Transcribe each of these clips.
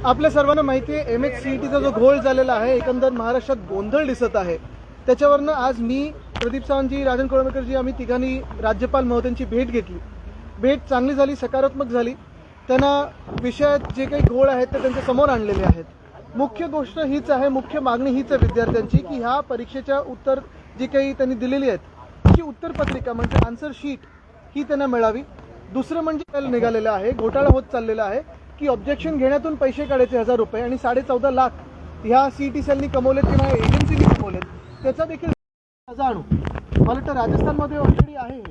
आपल्या सर्वांना माहिती आहे MHCETचा जो घोळ झालेला आहे, एकंदर महाराष्ट्रात गोंधळ दिसत आहे. त्याच्यावरनं आज मी, प्रदीप सावंतजी, राजन कोळंबकरजी आम्ही तिघांनी राज्यपाल महोदयांची भेट घेतली. भेट चांगली झाली, सकारात्मक झाली. त्यांना विषयात जे काही घोळ आहेत ते त्यांच्या समोर आणलेले आहेत. मुख्य गोष्ट हीच आहे, मुख्य मागणी हीच आहे विद्यार्थ्यांची की ह्या परीक्षेच्या उत्तर जी काही त्यांनी दिलेली आहेत ही उत्तरपत्रिका म्हणजे आन्सर शीट ही त्यांना मिळावी. दुसरं म्हणजे निघालेलं आहे, घोटाळा होत चाललेला आहे की ऑब्जेक्शन घेण्यातून पैसे काढायचे 1000 रुपये आणि 14.5 लाख ह्या CET सेलनी कमवलेत किंवा एजन्सीनी कमवलेत, त्याचा देखील जाणू मला वाटतं राजस्थानमध्ये ऑलरेडी आहे.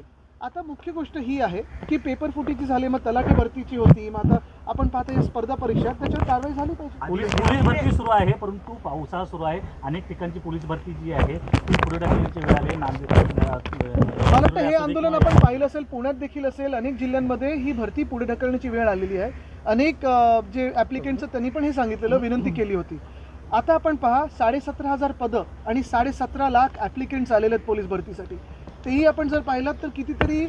आता मुख्य गोष्ट ही आहे की पेपर फुटीची झाली, मग तलाठी भरतीची होती, मग आता आपण पाहता स्पर्धा परीक्षा, त्याच्यावर कारवाई झाली पाहिजे. पोलीस भरती सुरू आहे, परंतु पावसाळा सुरू आहे, अनेक ठिकाणची पोलीस भरती जी आहे ती पुढे ढकलण्याची वेळ आली. मला वाटतं हे आंदोलन आपण पाहिलं असेल, पुण्यात देखील असेल, अनेक जिल्ह्यांमध्ये ही भरती पुढे ढकलण्याची वेळ आलेली आहे. अनेक जे ॲप्लिकेंट्स त्यांनी पण हे सांगितलेलं, विनंती केली होती. आता आपण पहा, 17,500 पदं आणि 17.5 लाख ॲप्लिकेंट्स आलेले आहेत पोलीस भरतीसाठी. तेही आपण जर पाहिलात तर कितीतरी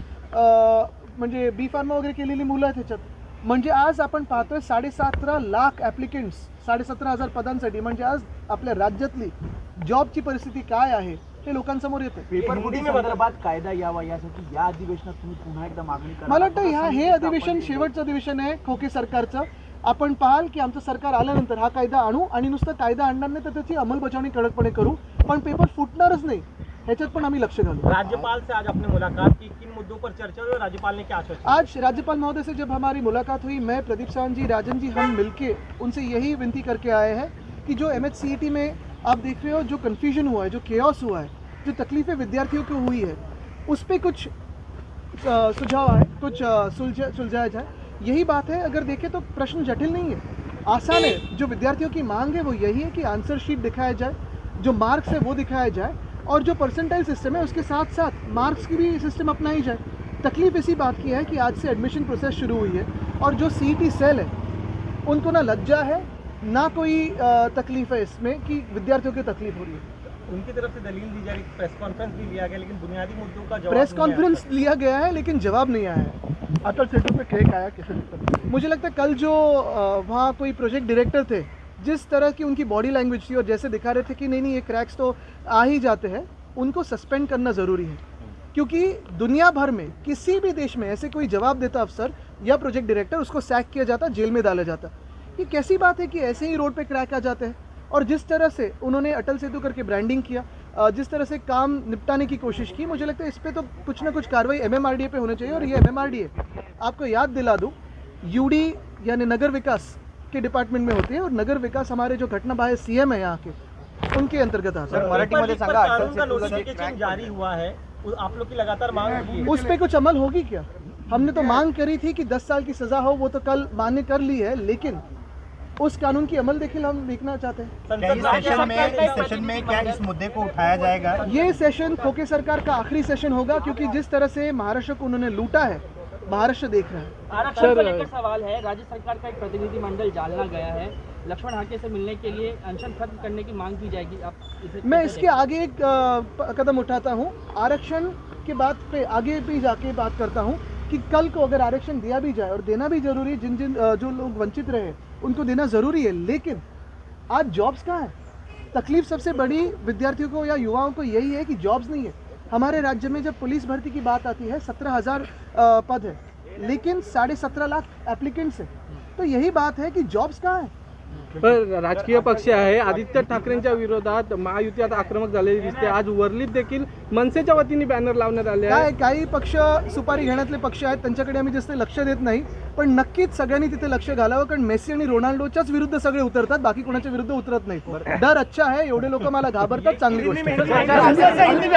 म्हणजे B फार्मा वगैरे केलेली मुलं आहेत ह्याच्यात. म्हणजे आज आपण पाहतोय 17.5 लाख ॲप्लिकेंट्स 17,500 पदांसाठी. म्हणजे आज आपल्या राज्यातली जॉबची परिस्थिती काय आहे हे लोकांसमोर येते. पेपर फुटी संदर्भात कायदा यावा यासाठी या अधिवेशनात तुम्ही पुन्हा एकदा मागणी करा. मला वाटतं हे अधिवेशन शेवटचं अधिवेशन आहे खोके सरकारचं. आपण पाहाल की आमचं सरकार आल्यानंतर हा कायदा आणू आणि नुसतं कायदा आणणार नाही तर त्याची अंमलबजावणी कडकपणे करू, पण पेपर फुटणारच नाही ह्याच्यात पण आम्ही लक्ष घालू. राज्यपाल से आज अपनी मुलाकात की, किन मुद्दों पर चर्चा हुई, राज्यपाल ने क्या आश्वासन? आज राज्यपाल महोदय से जब हमारी मुलाकात हुई, मैं, प्रदीप सावंत जी, राजन जी, हम मिलके उनसे यही विनती करके आए हैं कि जो MHCET में आप देख रहे हो जो कन्फ्यूजन हुआ है, जो केओस हुआ है, जो तकलीफें विद्यार्थियों को हुई है, उस पर कुछ सुझाव आए, कुछ सुलझाया जाए. यही बात है. अगर देखें तो प्रश्न जटिल नहीं है, आसान है. जो विद्यार्थियों की मांग है वो यही है कि आंसर शीट दिखाया जाए, जो मार्क्स है वो दिखाया जाए, और जो परसेंटाइल सिस्टम है उसके साथ साथ मार्क्स की भी सिस्टम अपनाई जाए. तकलीफ इसी बात की है कि आज से एडमिशन प्रोसेस शुरू हुई है और जो CET सेल है उनको ना लज्जा है ना कोई तकलीफ है इसमें कि विद्यार्थियों की तकलीफ हो रही है. उनकी तरफ से दलील दी जा रही, प्रेस कॉन्फ्रेंस भी लिया गया, लेकिन बुनियादी मुद्दों का जवाब प्रेस कॉन्फ्रेंस लिया गया है लेकिन जवाब नहीं आया है. अटल सेतु पे क्रैक आया कैसे? मुझे लगता है कल जो वहाँ कोई प्रोजेक्ट डायरेक्टर थे, जिस तरह की उनकी बॉडी लैंग्वेज थी और जैसे दिखा रहे थे कि नहीं ये क्रैक्स तो आ ही जाते हैं, उनको सस्पेंड करना ज़रूरी है. क्योंकि दुनिया भर में किसी भी देश में ऐसे कोई जवाब देता अफसर या प्रोजेक्ट डायरेक्टर, उसको सैक किया जाता, जेल में डाला जाता. ये कैसी बात है कि ऐसे ही रोड पे क्रैक आ जाते हैं. और जिस तरह से उन्होंने अटल सेतु करके ब्रांडिंग किया, जिस तरह से काम निपटाने की कोशिश की, मुझे लगता है इस पर तो कुछ ना कुछ कार्रवाई MMRDA पे होनी चाहिए. और ये MMRDA आपको याद दिला दूँ, UD यानी नगर विकास के डिपार्टमेंट में होती है, और नगर विकास हमारे जो घटना बाह्य CM है यहाँ के, उनके अंतर्गत आता है. मराठीमध्ये सांगा, अटल सेतु नोटिफिकेशन जारी हुआ है, आप लोग की लगातार मांग है, उस पर कुछ अमल होगी क्या? हमने तो मांग करी थी कि 10 साल की सजा हो, वो तो कल मान्य कर ली है, लेकिन उस कानून की अमल देखिए हम देखना चाहते हैं. इस सेशन में क्या इस मुद्दे को उठाया जाएगा? ये सेशन खोके सरकार का आखिरी सेशन होगा, क्योंकि जिस तरह से महाराष्ट्र को उन्होंने लूटा है, महाराष्ट्र देख रहा है. आरक्षण को लेकर सवाल है. राज्य सरकार का एक प्रतिनिधिमंडल जालना गया है, लक्ष्मण हाके से मिलने के लिए अनशन खत्म करने की मांग की जाएगी. आप मैं इसके आगे एक कदम उठाता हूँ. आरक्षण के बात पे आगे भी जाके बात करता हूँ कि कल को अगर आरक्षण दिया भी जाए, और देना भी जरूरी, जिन जो लोग वंचित रहे उनको देना ज़रूरी है, लेकिन आज जॉब्स कहाँ है? तकलीफ सबसे बड़ी विद्यार्थियों को या युवाओं को यही है कि जॉब्स नहीं है. हमारे राज्य में जब पुलिस भर्ती की बात आती है 17,000 पद है, लेकिन 17.5 लाख एप्लीकेंट्स है. तो यही बात है कि जॉब्स कहाँ है? पण राजकीय पक्ष आहे आदित्य ठाकरेंच्या विरोधात महायुती आता आक्रमक झालेली दिसते. आज वर्लीत देखील मनसेच्या वतीने बॅनर लावण्यात आले आहे. काही पक्ष सुपारी घेण्यातले पक्ष आहेत, त्यांच्याकडे आम्ही जास्त लक्ष देत नाही, पण नक्कीच सगळ्यांनी तिथे लक्ष घालावं, कारण मेसी आणि रोनाल्डोच्याच विरुद्ध सगळे उतरतात, बाकी कोणाच्या विरुद्ध उतरत नाही. डर अच्छा है, एवढे लोक मला घाबरतात, चांगली गोष्ट.